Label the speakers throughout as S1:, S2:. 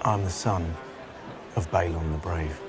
S1: I'm the son of Balon the Brave.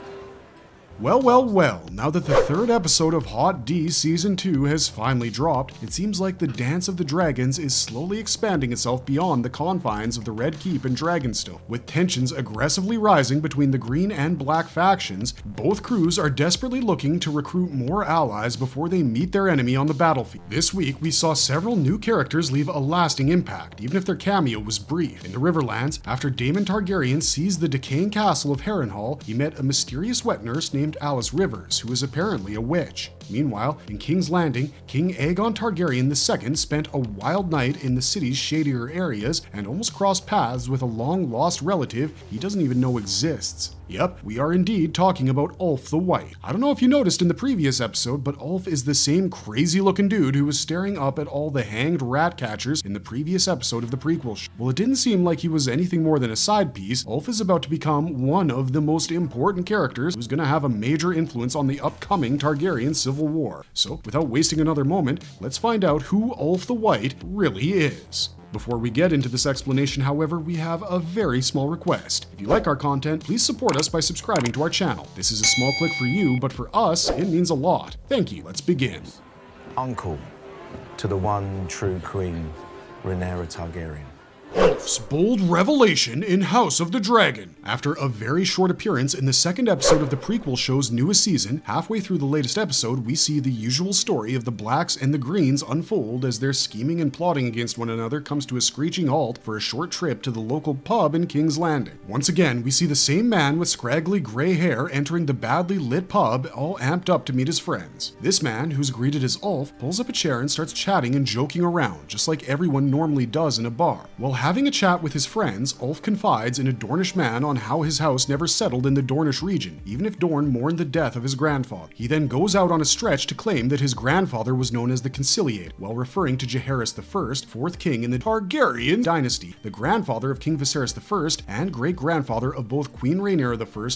S2: Well, now that the third episode of HOTD Season 2 has finally dropped, it seems like the Dance of the Dragons is slowly expanding itself beyond the confines of the Red Keep and Dragonstone. With tensions aggressively rising between the green and black factions, both crews are desperately looking to recruit more allies before they meet their enemy on the battlefield. This week, we saw several new characters leave a lasting impact, even if their cameo was brief. In the Riverlands, after Daemon Targaryen seized the decaying castle of Harrenhal, he met a mysterious wet nurse named Alys Rivers, who is apparently a witch. Meanwhile, in King's Landing, King Aegon Targaryen II spent a wild night in the city's shadier areas and almost crossed paths with a long-lost relative he doesn't even know exists. Yep, we are indeed talking about Ulf the White. I don't know if you noticed in the previous episode, but Ulf is the same crazy-looking dude who was staring up at all the hanged rat catchers in the previous episode of the prequel show. Well, it didn't seem like he was anything more than a side piece. Ulf is about to become one of the most important characters who's going to have a major influence on the upcoming Targaryen Civil War. So, without wasting another moment, let's find out who Ulf the White really is. Before we get into this explanation, however, we have a very small request. If you like our content, please support us by subscribing to our channel. This is a small click for you, but for us, it means a lot. Thank you. Let's begin.
S1: Uncle to the one true queen, Rhaenyra Targaryen.
S2: Ulf's bold revelation in House of the Dragon. After a very short appearance in the second episode of the prequel show's newest season, halfway through the latest episode, we see the usual story of the Blacks and the Greens unfold as their scheming and plotting against one another comes to a screeching halt for a short trip to the local pub in King's Landing. Once again, we see the same man with scraggly gray hair entering the badly lit pub, all amped up to meet his friends. This man, who's greeted as Ulf, pulls up a chair and starts chatting and joking around, just like everyone normally does in a bar. While having a chat with his friends, Ulf confides in a Dornish man on how his house never settled in the Dornish region, even if Dorne mourned the death of his grandfather. He then goes out on a stretch to claim that his grandfather was known as the Conciliator, while referring to Jaehaerys I, fourth king in the Targaryen dynasty, the grandfather of King Viserys I, and great-grandfather of both Queen Rhaenyra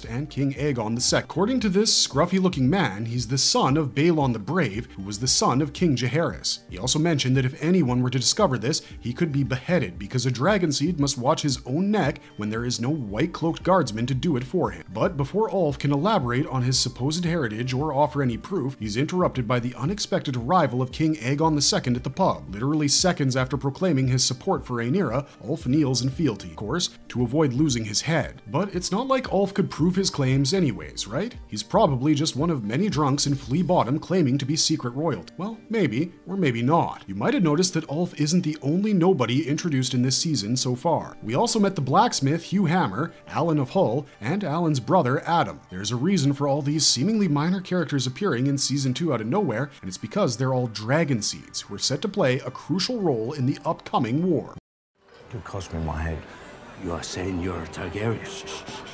S2: I and King Aegon II. According to this scruffy-looking man, he's the son of Balon the Brave, who was the son of King Jaehaerys. He also mentioned that if anyone were to discover this, he could be beheaded because a Dragonseed must watch his own neck when there is no white-cloaked guardsman to do it for him. But before Ulf can elaborate on his supposed heritage or offer any proof, he's interrupted by the unexpected arrival of King Aegon II at the pub. Literally seconds after proclaiming his support for Rhaenyra, Ulf kneels in fealty, of course, to avoid losing his head. But it's not like Ulf could prove his claims anyways, right? He's probably just one of many drunks in Flea Bottom claiming to be secret royalty. Well, maybe, or maybe not. You might have noticed that Ulf isn't the only nobody introduced in this season so far. We also met the blacksmith Hugh Hammer, Alan of Hull, and Alan's brother Adam. There's a reason for all these seemingly minor characters appearing in Season 2 out of nowhere, and it's because they're all Dragonseeds, who are set to play a crucial role in the upcoming war.
S1: You cost me my head.
S3: You are saying you're a Targaryen?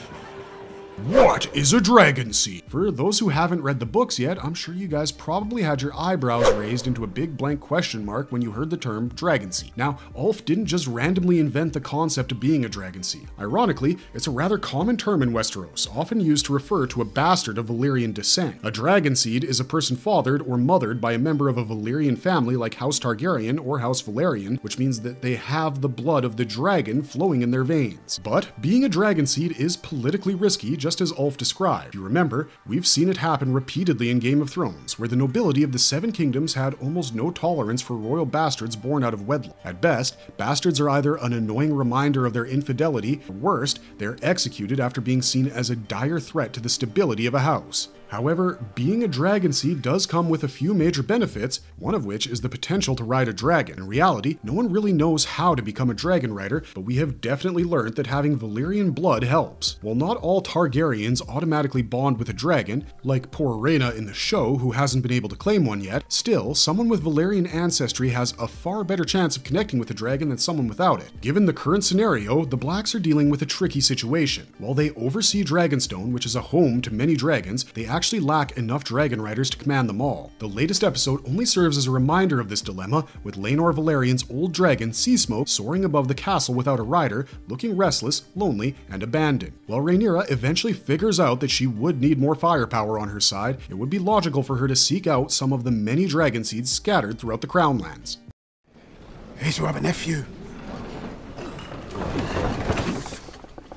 S2: What is a Dragonseed? For those who haven't read the books yet, I'm sure you guys probably had your eyebrows raised into a big blank question mark when you heard the term Dragonseed. Now, Ulf didn't just randomly invent the concept of being a Dragonseed. Ironically, it's a rather common term in Westeros, often used to refer to a bastard of Valyrian descent. A Dragonseed is a person fathered or mothered by a member of a Valyrian family like House Targaryen or House Velaryon, which means that they have the blood of the dragon flowing in their veins. But being a Dragonseed is politically risky, just as Ulf described. If you remember, we've seen it happen repeatedly in Game of Thrones, where the nobility of the Seven Kingdoms had almost no tolerance for royal bastards born out of wedlock. At best, bastards are either an annoying reminder of their infidelity, or worst, they're executed after being seen as a dire threat to the stability of a house. However, being a Dragonseed does come with a few major benefits, one of which is the potential to ride a dragon. In reality, no one really knows how to become a dragon rider, but we have definitely learned that having Valyrian blood helps. While not all Targaryens automatically bond with a dragon, like poor Rhaena in the show who hasn't been able to claim one yet, still, someone with Valyrian ancestry has a far better chance of connecting with a dragon than someone without it. Given the current scenario, the Blacks are dealing with a tricky situation. While they oversee Dragonstone, which is a home to many dragons, they actually lack enough dragon riders to command them all. The latest episode only serves as a reminder of this dilemma, with Laenor Valyrian's old dragon, Seasmoke, soaring above the castle without a rider, looking restless, lonely, and abandoned. While Rhaenyra eventually figures out that she would need more firepower on her side, it would be logical for her to seek out some of the many Dragonseeds scattered throughout the Crownlands.
S4: He's to have a nephew.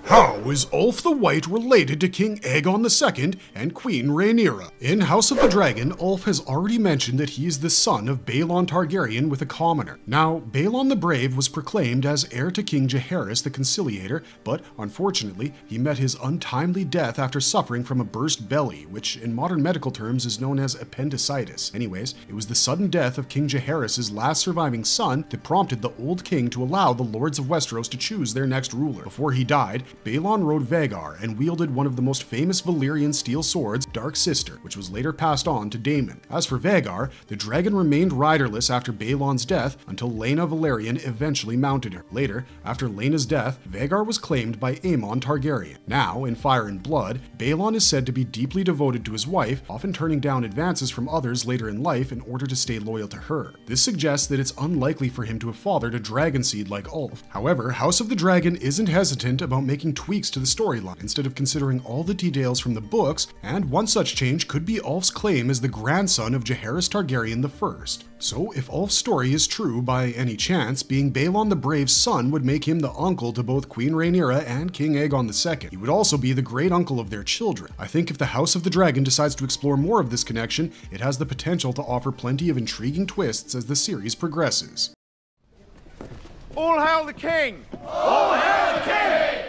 S2: How is Ulf the White related to King Aegon II and Queen Rhaenyra? In House of the Dragon, Ulf has already mentioned that he is the son of Baelon Targaryen with a commoner. Now, Baelon the Brave was proclaimed as heir to King Jaehaerys the Conciliator, but unfortunately, he met his untimely death after suffering from a burst belly, which in modern medical terms is known as appendicitis. Anyways, it was the sudden death of King Jaehaerys' last surviving son that prompted the old king to allow the Lords of Westeros to choose their next ruler. Before he died, Baelon rode Vhagar and wielded one of the most famous Valyrian steel swords, Dark Sister, which was later passed on to Daemon. As for Vhagar, the dragon remained riderless after Baelon's death until Laena Velaryon eventually mounted her. Later, after Laena's death, Vhagar was claimed by Aemon Targaryen. Now, in Fire and Blood, Baelon is said to be deeply devoted to his wife, often turning down advances from others later in life in order to stay loyal to her. This suggests that it's unlikely for him to have fathered a Dragonseed like Ulf. However, House of the Dragon isn't hesitant about making tweaks to the storyline instead of considering all the details from the books, and one such change could be Ulf's claim as the grandson of Jaehaerys Targaryen I. So if Ulf's story is true by any chance, being Baelon the Brave's son would make him the uncle to both Queen Rhaenyra and King Aegon II. He would also be the great uncle of their children. I think if the House of the Dragon decides to explore more of this connection, it has the potential to offer plenty of intriguing twists as the series progresses.
S4: All hail the king! All hail the king!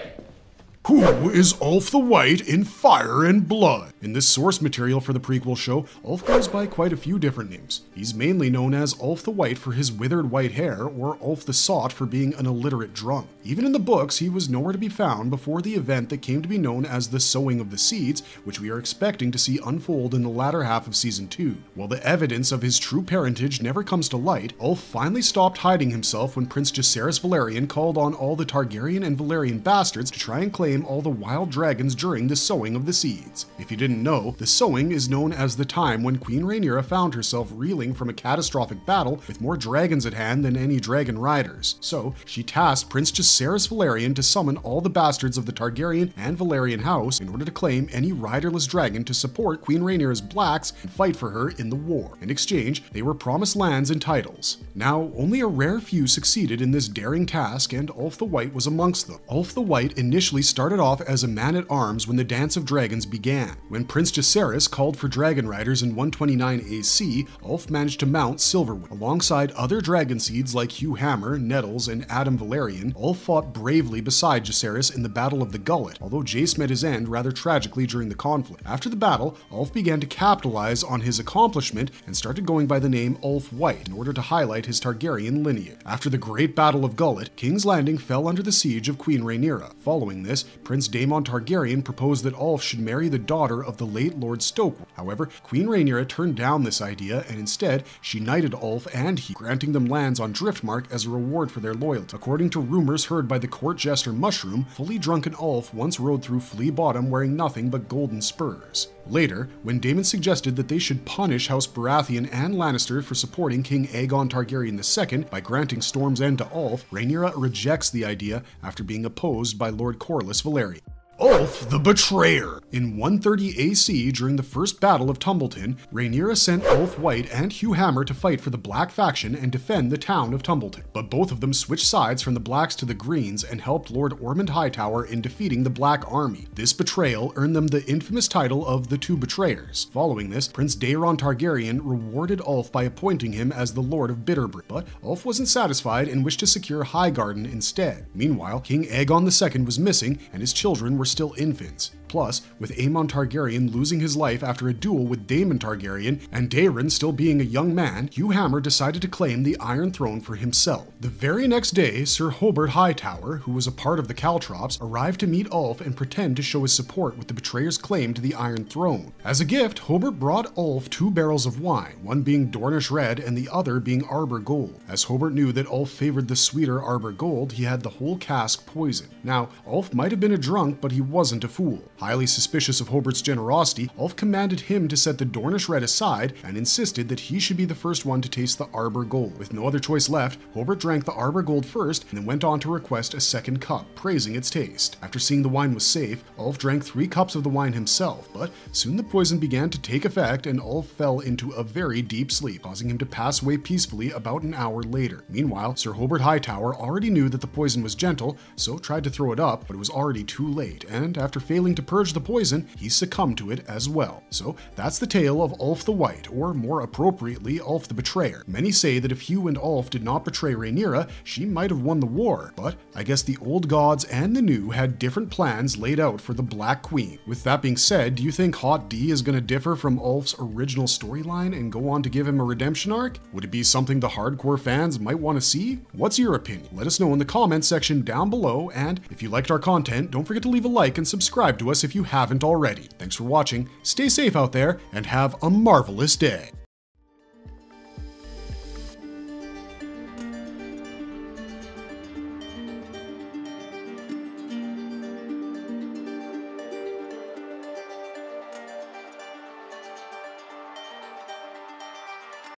S2: Who is Ulf the White in Fire and Blood? In this source material for the prequel show, Ulf goes by quite a few different names. He's mainly known as Ulf the White for his withered white hair, or Ulf the Sot for being an illiterate drunk. Even in the books, he was nowhere to be found before the event that came to be known as the Sowing of the Seeds, which we are expecting to see unfold in the latter half of Season 2. While the evidence of his true parentage never comes to light, Ulf finally stopped hiding himself when Prince Jaehaerys Velaryon called on all the Targaryen and Valyrian bastards to try and claim all the wild dragons during the Sowing of the Seeds. If you didn't know, the Sowing is known as the time when Queen Rhaenyra found herself reeling from a catastrophic battle with more dragons at hand than any dragon riders. So, she tasked Prince Jaehaerys Velaryon to summon all the bastards of the Targaryen and Valyrian house in order to claim any riderless dragon to support Queen Rhaenyra's blacks and fight for her in the war. In exchange, they were promised lands and titles. Now, only a rare few succeeded in this daring task, and Ulf the White was amongst them. Ulf the White initially started off as a man-at-arms when the Dance of Dragons began. When Prince Jaehaerys called for dragon riders in 129 AC, Ulf managed to mount Silverwing. Alongside other Dragonseeds like Hugh Hammer, Nettles, and Adam Velaryon, Ulf fought bravely beside Jaehaerys in the Battle of the Gullet, although Jace met his end rather tragically during the conflict. After the battle, Ulf began to capitalize on his accomplishment and started going by the name Ulf White in order to highlight his Targaryen lineage. After the Great Battle of Gullet, King's Landing fell under the siege of Queen Rhaenyra. Following this, Prince Daemon Targaryen proposed that Ulf should marry the daughter of the late Lord Stokewood. However, Queen Rhaenyra turned down this idea, and instead, she knighted Ulf and he, granting them lands on Driftmark as a reward for their loyalty. According to rumors heard by the court jester Mushroom, fully drunken Ulf once rode through Flea Bottom wearing nothing but golden spurs. Later, when Daemon suggested that they should punish House Baratheon and Lannister for supporting King Aegon Targaryen II by granting Storm's End to Ulf, Rhaenyra rejects the idea after being opposed by Lord Corlys Velaryon. Ulf the Betrayer. In 130 AC, during the First Battle of Tumbleton, Rhaenyra sent Ulf White and Hugh Hammer to fight for the Black faction and defend the town of Tumbleton. But both of them switched sides from the Blacks to the Greens and helped Lord Ormond Hightower in defeating the Black Army. This betrayal earned them the infamous title of the Two Betrayers. Following this, Prince Daeron Targaryen rewarded Ulf by appointing him as the Lord of Bitterbrand. But Ulf wasn't satisfied and wished to secure Highgarden instead. Meanwhile, King Aegon II was missing and his children were still infants. Plus, with Aemon Targaryen losing his life after a duel with Daemon Targaryen, and Daeron still being a young man, Hugh Hammer decided to claim the Iron Throne for himself. The very next day, Sir Hobart Hightower, who was a part of the Caltrops, arrived to meet Ulf and pretend to show his support with the Betrayer's claim to the Iron Throne. As a gift, Hobart brought Ulf 2 barrels of wine, one being Dornish Red and the other being Arbor Gold. As Hobart knew that Ulf favored the sweeter Arbor Gold, he had the whole cask poisoned. Now, Ulf might have been a drunk, but he wasn't a fool. Highly suspicious of Hobart's generosity, Ulf commanded him to set the Dornish Red aside and insisted that he should be the first one to taste the Arbor Gold. With no other choice left, Hobart drank the Arbor Gold first and then went on to request a second cup, praising its taste. After seeing the wine was safe, Ulf drank 3 cups of the wine himself, but soon the poison began to take effect and Ulf fell into a very deep sleep, causing him to pass away peacefully about an hour later. Meanwhile, Sir Hobart Hightower already knew that the poison was gentle, so tried to throw it up, but it was already too late, and after failing to purge the poison, he succumbed to it as well. So that's the tale of Ulf the White, or more appropriately, Ulf the Betrayer. Many say that if Hugh and Ulf did not betray Rhaenyra, she might have won the war, but I guess the old gods and the new had different plans laid out for the Black Queen. With that being said, do you think HOTD is going to differ from Ulf's original storyline and go on to give him a redemption arc? Would it be something the hardcore fans might want to see? What's your opinion? Let us know in the comments section down below, and if you liked our content, don't forget to leave a like and subscribe to us if you haven't already. Thanks for watching, stay safe out there, and have a marvelous day.